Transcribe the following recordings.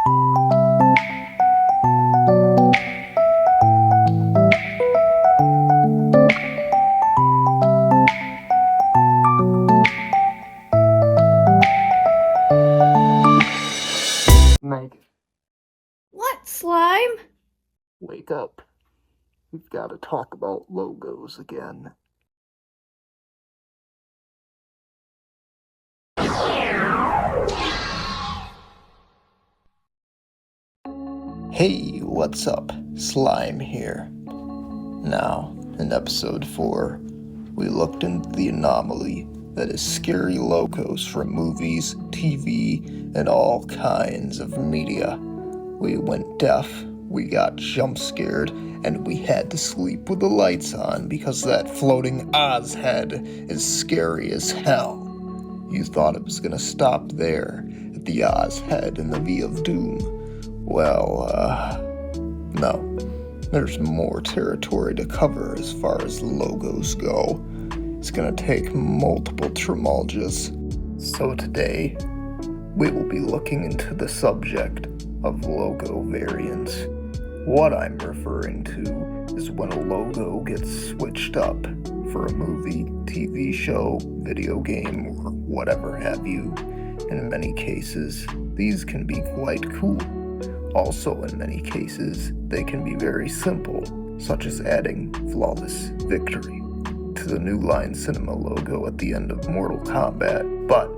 Meg, What, Slime? wake up. We've got to talk about logos again. Hey, what's up? Slime here. Now, in episode 4, we looked into the anomaly that is scary logos from movies, TV, and all kinds of media. We went deaf, we got jump scared, and we had to sleep with the lights on because that floating Oz head is scary as hell. You thought it was gonna stop there, at the Oz head and the V of Doom. Well, no. There's more territory to cover as far as logos go. It's gonna take multiple Traumolgias. So today, we will be looking into the subject of logo variants. What I'm referring to is when a logo gets switched up for a movie, TV show, video game, or whatever have you. In many cases, these can be quite cool. Also, in many cases, they can be very simple, such as adding Flawless Victory to the New Line Cinema logo at the end of Mortal Kombat. But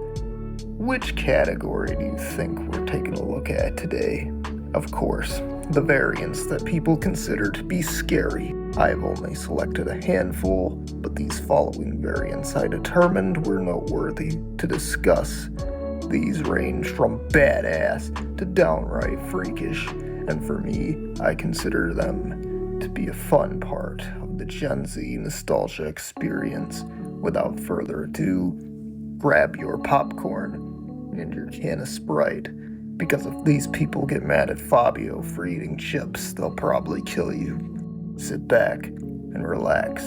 which category do you think we're taking a look at today? Of course, the variants that people consider to be scary. I've only selected a handful, but these following variants I determined were noteworthy to discuss. These range from badass to downright freakish, and for me, I consider them to be a fun part of the Gen Z nostalgia experience. Without further ado, grab your popcorn and your can of Sprite, because if these people get mad at Fabio for eating chips, they'll probably kill you. Sit back and relax,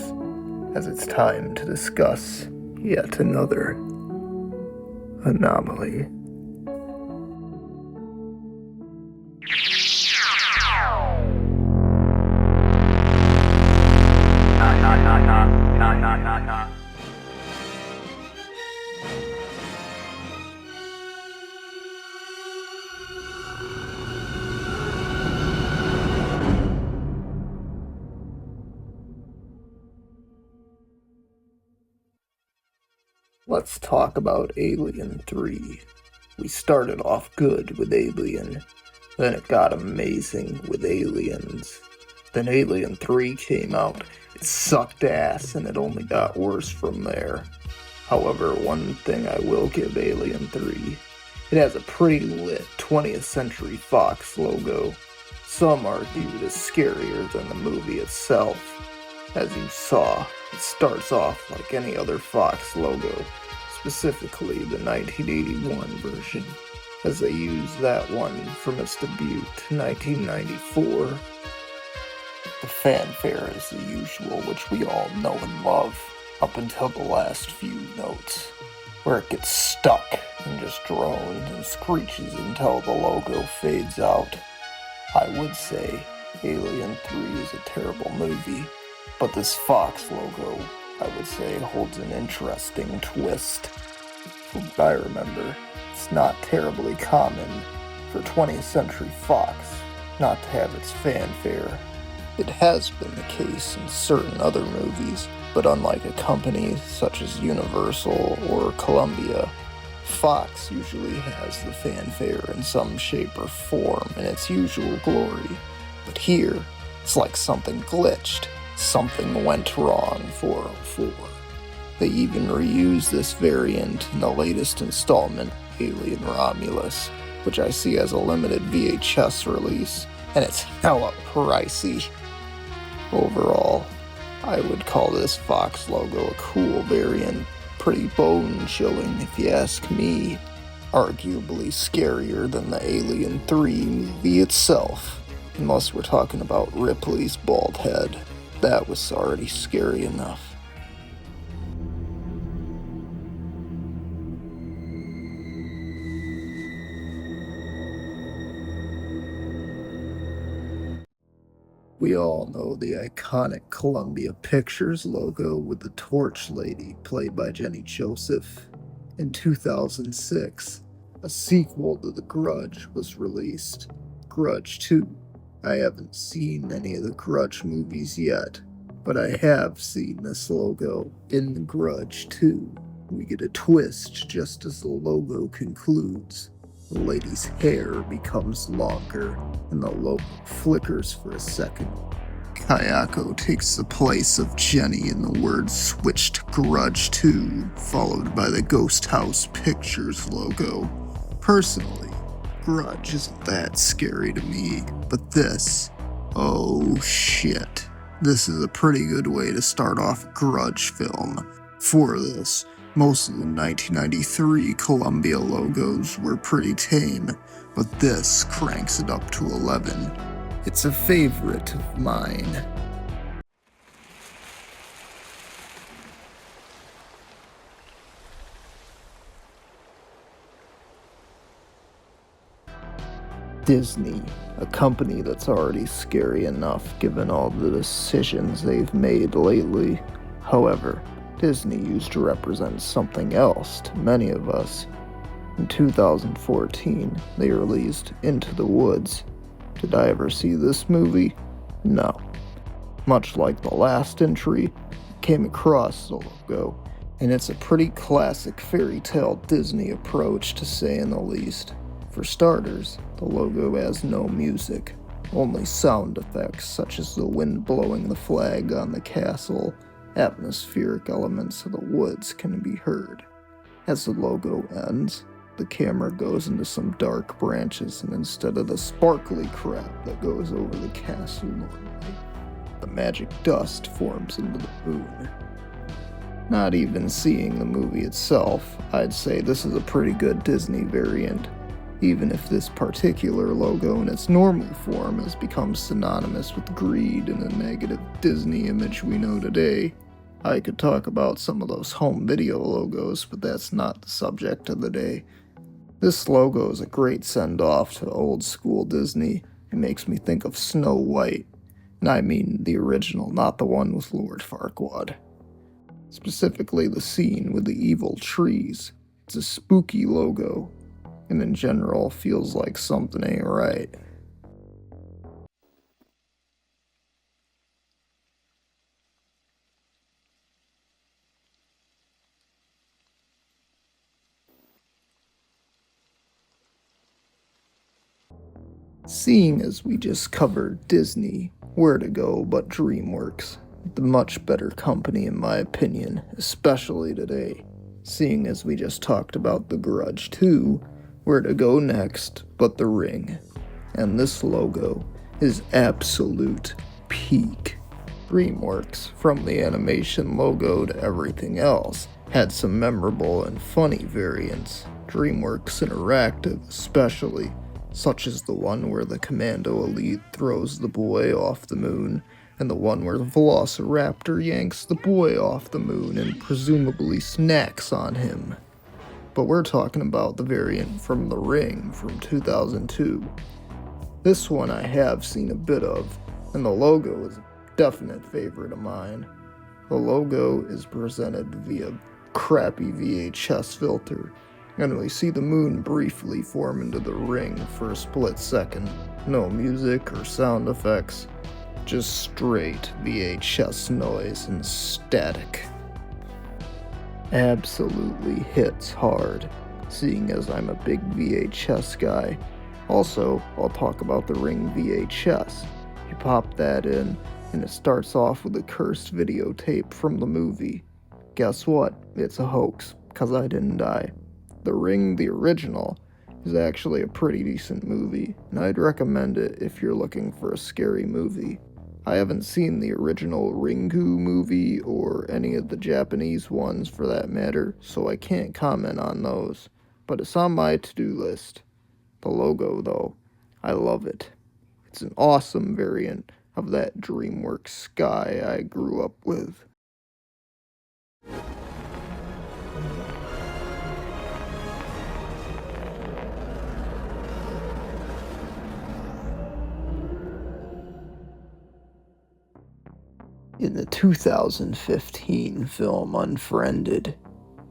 as it's time to discuss yet another anomaly. Let's talk about Alien 3. We started off good with Alien, then it got amazing with Aliens. Then Alien 3 came out, it sucked ass, and it only got worse from there. However, one thing I will give Alien 3, it has a pretty lit 20th Century Fox logo. Some argue it is scarier than the movie itself. As you saw, it starts off like any other Fox logo, specifically the 1981 version, as they used that one from its debut to 1994. The fanfare is the usual, which we all know and love, up until the last few notes, where it gets stuck and just drones and screeches until the logo fades out. I would say Alien 3 is a terrible movie, but this Fox logo, I would say, holds an interesting twist. From what I remember, it's not terribly common for 20th Century Fox not to have its fanfare. It has been the case in certain other movies, but unlike a company such as Universal or Columbia, Fox usually has the fanfare in some shape or form in its usual glory. But here, it's like something glitched. Something went wrong 404. They even reused this variant in the latest installment, Alien Romulus, which I see as a limited VHS release, and it's hella pricey. Overall, I would call this Fox logo a cool variant, pretty bone-chilling if you ask me. Arguably scarier than the Alien 3 movie itself, unless we're talking about Ripley's bald head. That was already scary enough. We all know the iconic Columbia Pictures logo with the Torch Lady, played by Jenny Joseph. In 2006, a sequel to The Grudge was released, Grudge 2. I haven't seen any of the Grudge movies yet, but I have seen this logo in The Grudge 2. We get a twist just as the logo concludes. The lady's hair becomes longer, and the logo flickers for a second. Kayako takes the place of Jenny and the words switch to Grudge 2, followed by the Ghost House Pictures logo. Personally, Grudge isn't that scary to me, but this, oh shit. This is a pretty good way to start off a Grudge film. For this, most of the 1993 Columbia logos were pretty tame, but this cranks it up to 11. It's a favorite of mine. Disney, a company that's already scary enough given all the decisions they've made lately. However, Disney used to represent something else to many of us. In 2014, they released Into the Woods. Did I ever see this movie? No. Much like the last entry, I came across the logo, and it's a pretty classic fairy tale Disney approach to say in the least. For starters, the logo has no music, only sound effects such as the wind blowing the flag on the castle. Atmospheric elements of the woods can be heard. As the logo ends, the camera goes into some dark branches, and instead of the sparkly crap that goes over the castle normally, the magic dust forms into the moon. Not even seeing the movie itself, I'd say this is a pretty good Disney variant, even if this particular logo in its normal form has become synonymous with greed and a negative Disney image we know today. I could talk about some of those home video logos, but that's not the subject of the day. This logo is a great send-off to old school Disney. It makes me think of Snow White, and I mean the original, not the one with Lord Farquaad. Specifically the scene with the evil trees. It's a spooky logo, and in general feels like something ain't right. Seeing as we just covered Disney, where to go but Dreamworks, the much better company in my opinion, especially today. Seeing as we just talked about The Grudge 2, where to go next but The Ring. And this logo is absolute peak. Dreamworks, from the animation logo to everything else, had some memorable and funny variants. Dreamworks Interactive especially, such as the one where the Commando Elite throws the boy off the moon, and the one where the Velociraptor yanks the boy off the moon and presumably snacks on him. But we're talking about the variant from The Ring from 2002. This one I have seen a bit of, and the logo is a definite favorite of mine. The logo is presented via crappy VHS filter, and we see the moon briefly form into the ring for a split second. No music or sound effects, just straight VHS noise and static. Absolutely hits hard, seeing as I'm a big VHS guy. Also, I'll talk about the Ring VHS. You pop that in, and it starts off with a cursed videotape from the movie. Guess what? It's a hoax, 'cause I didn't die. The Ring, the original, is actually a pretty decent movie, and I'd recommend it if you're looking for a scary movie. I haven't seen the original Ringu movie or any of the Japanese ones for that matter, so I can't comment on those, but it's on my to-do list. The logo, though, I love it. It's an awesome variant of that Dreamworks sky I grew up with. In the 2015 film Unfriended,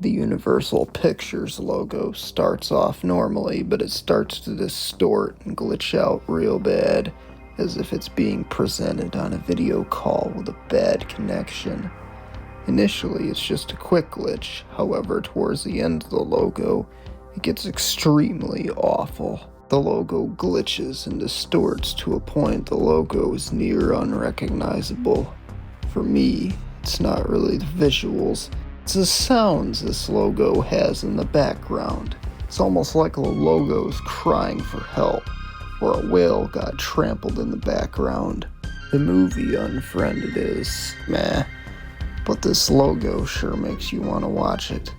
the Universal Pictures logo starts off normally, but it starts to distort and glitch out real bad, as if it's being presented on a video call with a bad connection. Initially, it's just a quick glitch, however, towards the end of the logo, it gets extremely awful. The logo glitches and distorts to a point the logo is near unrecognizable. For me, it's not really the visuals, it's the sounds this logo has in the background. It's almost like the logo's crying for help, or a whale got trampled in the background. The movie Unfriended is meh, but this logo sure makes you want to watch it.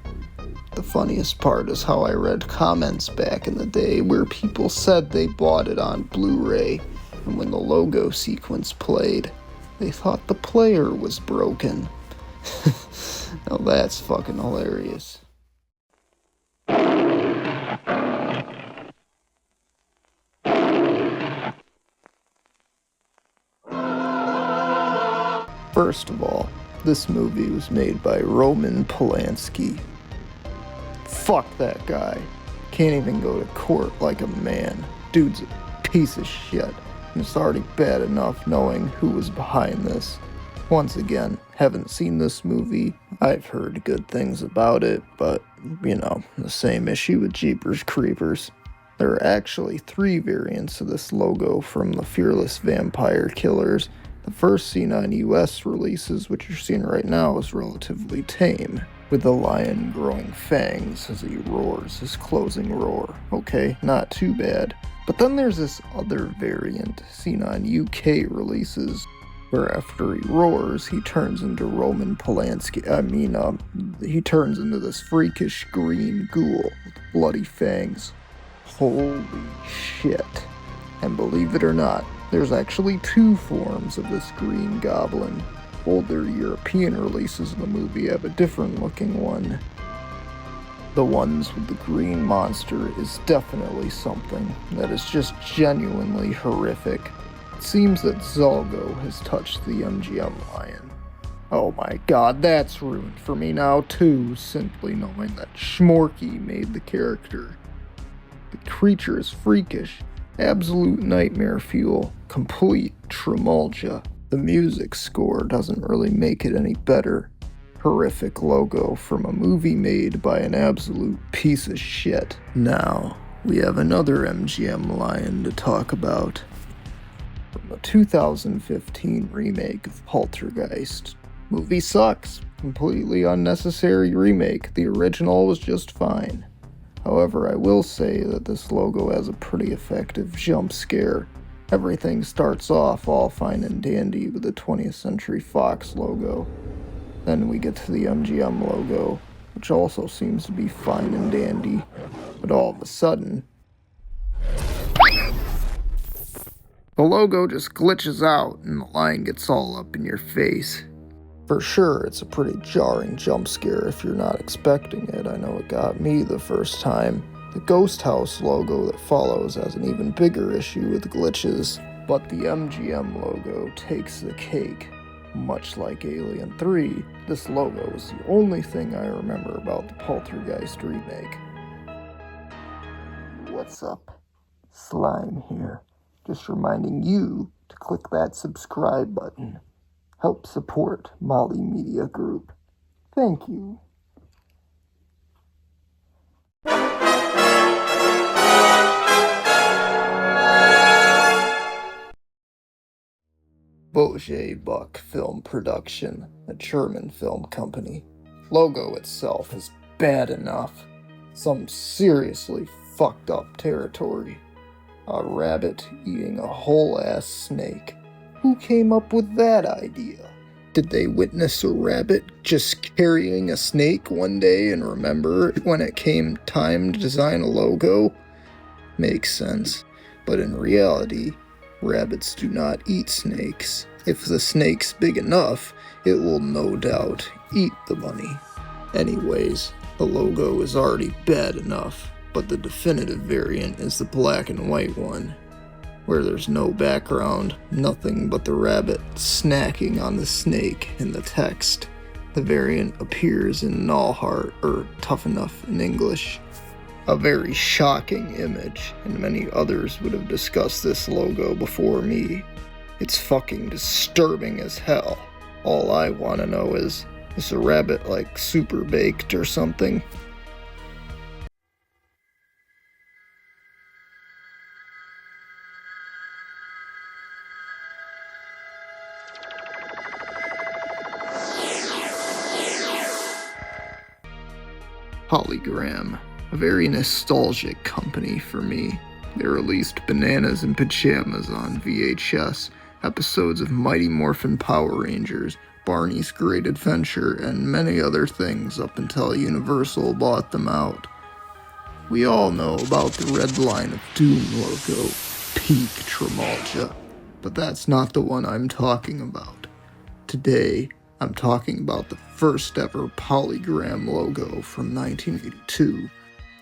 The funniest part is how I read comments back in the day where people said they bought it on Blu-ray, and when the logo sequence played, they thought the player was broken. Now that's fucking hilarious. First of all, this movie was made by Roman Polanski. Fuck that guy. Can't even go to court like a man. Dude's a piece of shit. And it's already bad enough knowing who was behind this. Once again, haven't seen this movie. I've heard good things about it, but, the same issue with Jeepers Creepers. There are actually 3 variants of this logo from the Fearless Vampire Killers. The first seen on US releases, which you're seeing right now, is relatively tame, with the lion growing fangs as he roars his closing roar. Okay, not too bad. But then there's this other variant seen on UK releases, where after he roars, he turns into Roman Polanski. He turns into this freakish green ghoul with bloody fangs. Holy shit. And believe it or not, there's actually 2 forms of this green goblin. Older European releases of the movie have a different looking one. The ones with the green monster is definitely something that is just genuinely horrific. It seems that Zalgo has touched the MGM lion. Oh my god, that's ruined for me now too, simply knowing that Schmorky made the character. The creature is freakish, absolute nightmare fuel, complete Traumolgia. The music score doesn't really make it any better. Horrific logo from a movie made by an absolute piece of shit. Now, we have another MGM lion to talk about. From the 2015 remake of Poltergeist. Movie sucks. Completely unnecessary remake. The original was just fine. However, I will say that this logo has a pretty effective jump scare. Everything starts off all fine and dandy with the 20th Century Fox logo. Then we get to the MGM logo, which also seems to be fine and dandy. But all of a sudden, the logo just glitches out and the line gets all up in your face. For sure, it's a pretty jarring jump scare if you're not expecting it. I know it got me the first time. The Ghost House logo that follows has an even bigger issue with glitches, but the MGM logo takes the cake. Much like Alien 3, this logo is the only thing I remember about the Poltergeist remake. What's up? Slime here. Just reminding you to click that subscribe button. Help support Molly Media Group. Thank you. Boje Buck Film Production, a German film company. Logo itself is bad enough. Some seriously fucked up territory. A rabbit eating a whole-ass snake. Who came up with that idea? Did they witness a rabbit just carrying a snake one day and remember when it came time to design a logo? Makes sense. But in reality, rabbits do not eat snakes. If the snake's big enough, it will no doubt eat the bunny. Anyways, the logo is already bad enough, but the definitive variant is the black and white one. where there's no background, nothing but the rabbit snacking on the snake in the text. The variant appears in Nallheart, or Tough Enough in English. A very shocking image, and many others would have discussed this logo before me. It's fucking disturbing as hell. All I want to know is the rabbit like super baked or something? Polygram, a very nostalgic company for me. They released Bananas in Pajamas on VHS, episodes of Mighty Morphin Power Rangers, Barney's Great Adventure, and many other things up until Universal bought them out. We all know about the Red Line of Doom logo, peak Traumolgia, but that's not the one I'm talking about. Today, I'm talking about the first ever Polygram logo from 1982.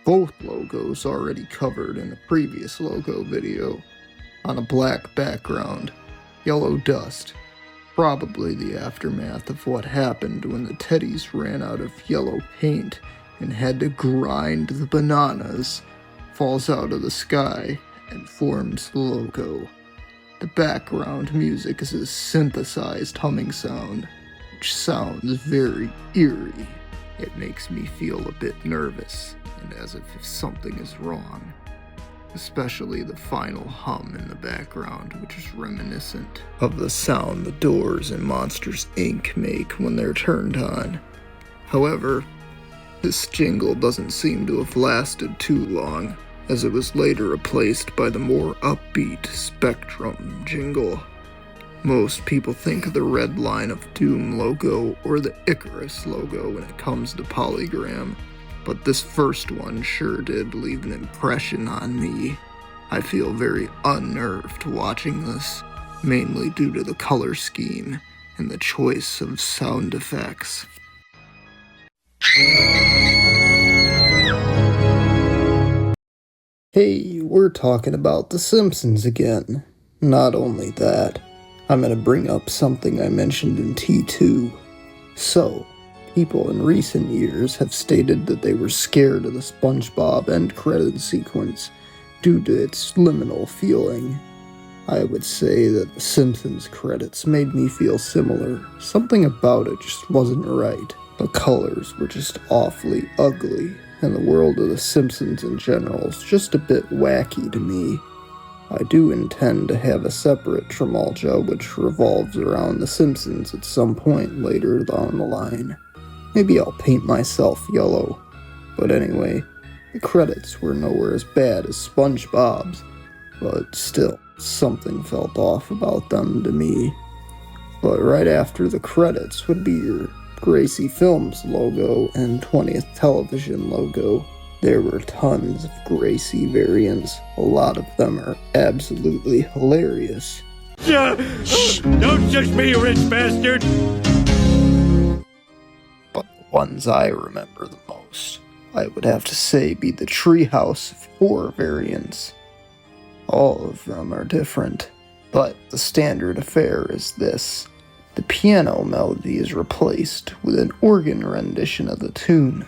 Both logos already covered in a previous logo video. On a black background, yellow dust, probably the aftermath of what happened when the teddies ran out of yellow paint and had to grind the bananas, falls out of the sky and forms the logo. The background music is a synthesized humming sound, which sounds very eerie. It makes me feel a bit nervous, and as if something is wrong. Especially the final hum in the background, which is reminiscent of the sound the doors in Monsters, Inc. make when they're turned on. However, this jingle doesn't seem to have lasted too long, as it was later replaced by the more upbeat Spectrum jingle. Most people think of the Red Line of Doom logo or the Icarus logo when it comes to Polygram, but this first one sure did leave an impression on me. I feel very unnerved watching this, mainly due to the color scheme and the choice of sound effects. Hey, we're talking about The Simpsons again. Not only that, I'm going to bring up something I mentioned in T2. So, people in recent years have stated that they were scared of the SpongeBob end credit sequence due to its liminal feeling. I would say that The Simpsons credits made me feel similar. Something about it just wasn't right. The colors were just awfully ugly, and the world of The Simpsons in general is just a bit wacky to me. I do intend to have a separate Traumolgia which revolves around The Simpsons at some point later down the line. Maybe I'll paint myself yellow. But anyway, the credits were nowhere as bad as SpongeBob's, but still, something felt off about them to me. But right after the credits would be your Gracie Films logo and 20th Television logo. There were tons of Gracie variants. A lot of them are absolutely hilarious. Shh! Don't judge me, you rich bastard! But the ones I remember the most, I would have to say, be the treehouse of horror variants. All of them are different, but the standard affair is this. The piano melody is replaced with an organ rendition of the tune,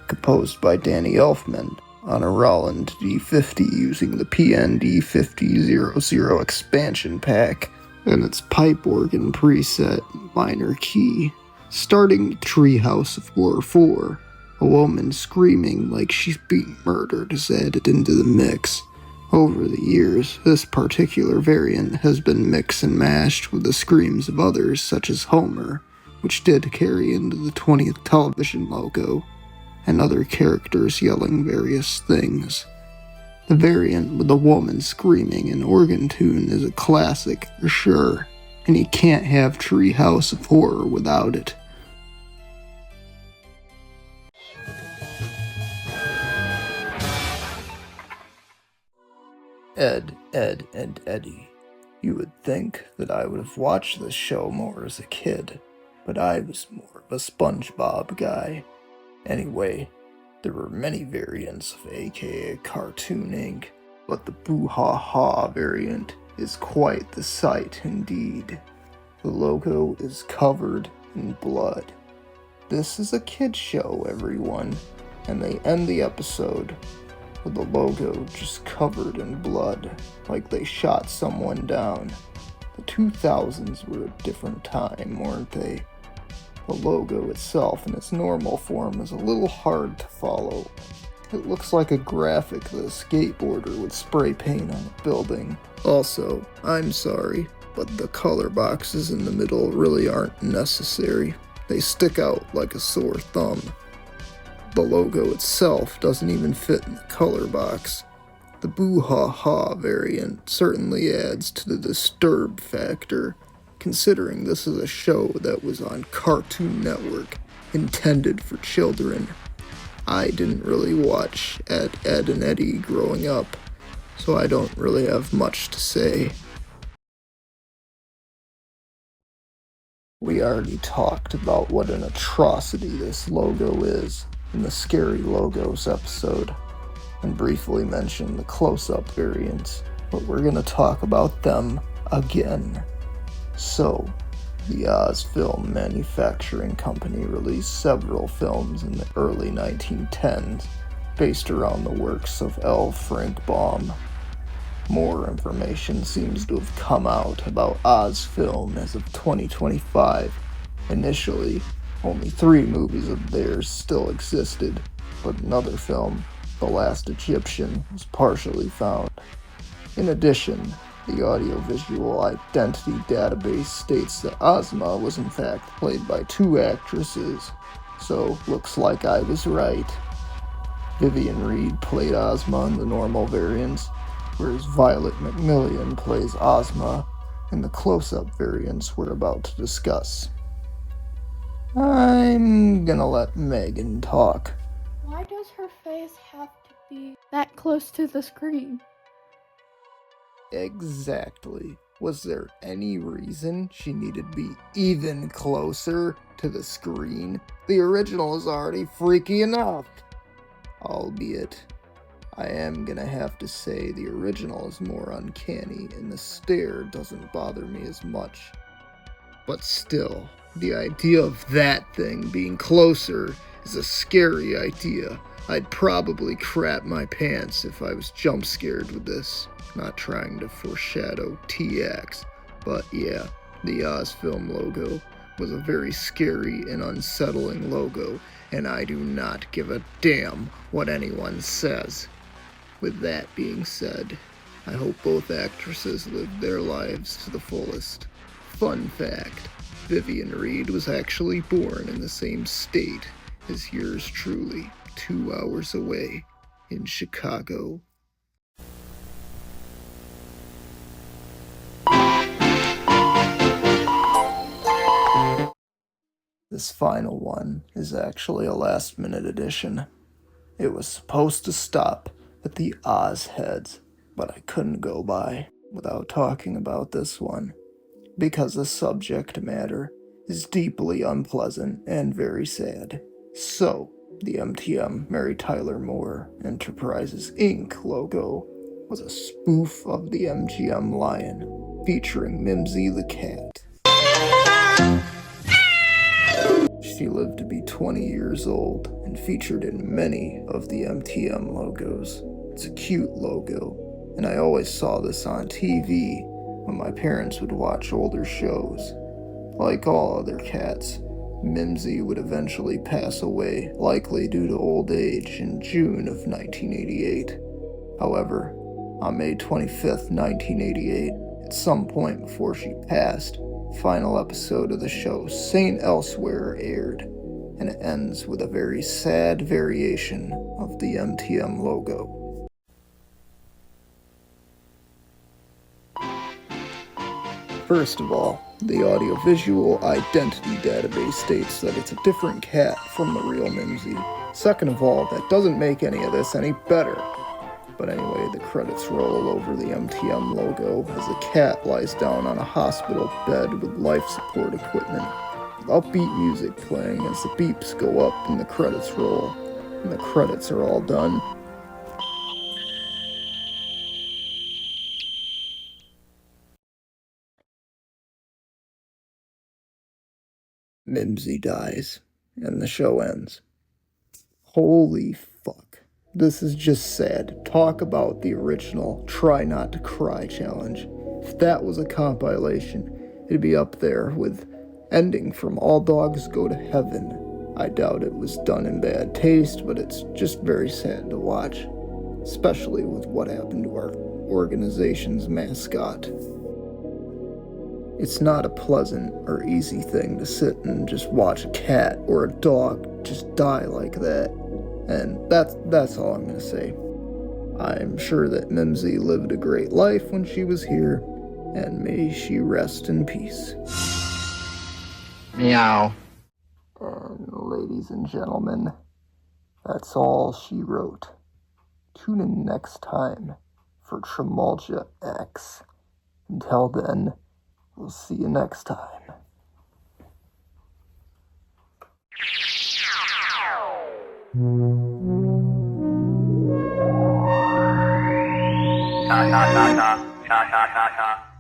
composed by Danny Elfman on a Roland D50 using the PND5000 expansion pack and its pipe organ preset minor key. Starting with Treehouse of Horror 4, a woman screaming like she's being murdered is added into the mix. Over the years, this particular variant has been mixed and mashed with the screams of others such as Homer, which did carry into the 20th Television logo, and other characters yelling various things. The variant with the woman screaming an organ tune is a classic for sure, and you can't have Treehouse of Horror without it. Ed, and Eddy. You would think that I would have watched this show more as a kid, but I was more of a SpongeBob guy. Anyway, there were many variants of aka Cartoon Inc., but the boo-ha-ha variant is quite the sight indeed. The logo is covered in blood. This is a kid's show, everyone, and they end the episode with the logo just covered in blood, like they shot someone down. The 2000s were a different time, weren't they? The logo itself in its normal form is a little hard to follow. It looks like a graphic that a skateboarder would spray paint on a building. Also, I'm sorry, but the color boxes in the middle really aren't necessary. They stick out like a sore thumb. The logo itself doesn't even fit in the color box. The boo-ha-ha variant certainly adds to the disturb factor, considering this is a show that was on Cartoon Network, intended for children. I didn't really watch Ed, and Eddy growing up, so I don't really have much to say. We already talked about what an atrocity this logo is in the Scary Logos episode, and briefly mentioned the close-up variants, but we're gonna talk about them again. So, the Oz Film Manufacturing Company released several films in the early 1910s based around the works of L. Frank Baum. More information seems to have come out about Oz Film as of 2025. Initially, only 3 movies of theirs still existed, but another film, The Last Egyptian, was partially found. In addition, the audiovisual identity database states that Ozma was in fact played by 2 actresses, so looks like I was right. Vivian Reed played Ozma in the normal variants, whereas Violet McMillian plays Ozma in the close-up variants we're about to discuss. I'm gonna let Megan talk. Why does her face have to be that close to the screen? Exactly. Was there any reason she needed to be even closer to the screen? The original is already freaky enough. Albeit, I am gonna have to say the original is more uncanny and the stare doesn't bother me as much. But still, the idea of that thing being closer is a scary idea. I'd probably crap my pants if I was jump scared with this. Not trying to foreshadow TX, but yeah, the Oz Film logo was a very scary and unsettling logo, and I do not give a damn what anyone says. With that being said, I hope both actresses lived their lives to the fullest. Fun fact, Vivian Reed was actually born in the same state as yours truly, 2 hours away, in Chicago. This final one is actually a last-minute addition. It was supposed to stop at the Oz heads, but I couldn't go by without talking about this one, because the subject matter is deeply unpleasant and very sad. So, the MTM Mary Tyler Moore Enterprises Inc. logo was a spoof of the MGM lion, featuring Mimsy the cat. She lived to be 20 years old and featured in many of the MTM logos. It's a cute logo, and I always saw this on TV when my parents would watch older shows. Like all other cats, Mimsy would eventually pass away, likely due to old age, in June of 1988. However, on May 25th, 1988, at some point before she passed, the final episode of the show Saint Elsewhere aired, and it ends with a very sad variation of the MTM logo. First of all, the audiovisual identity database states that it's a different cat from the real Mimsy. Second of all, that doesn't make any of this any better. But anyway, the credits roll over the MTM logo as the cat lies down on a hospital bed with life support equipment, with upbeat music playing as the beeps go up and the credits roll. And the credits are all done. Mimsy dies, and the show ends. Holy fuck. This is just sad. Talk about the original Try Not to Cry challenge. If that was a compilation, it'd be up there with ending from All Dogs Go to Heaven. I doubt it was done in bad taste, but it's just very sad to watch, especially with what happened to our organization's mascot. It's not a pleasant or easy thing to sit and just watch a cat or a dog just die like that, and that's all I'm gonna say. I'm sure that Mimsy lived a great life when she was here, and may she rest in peace. Meow. And ladies and gentlemen, that's all she wrote. Tune in next time for Traumolgia X. Until then, we'll see you next time. Ta ta ta ta ta ta ta ta.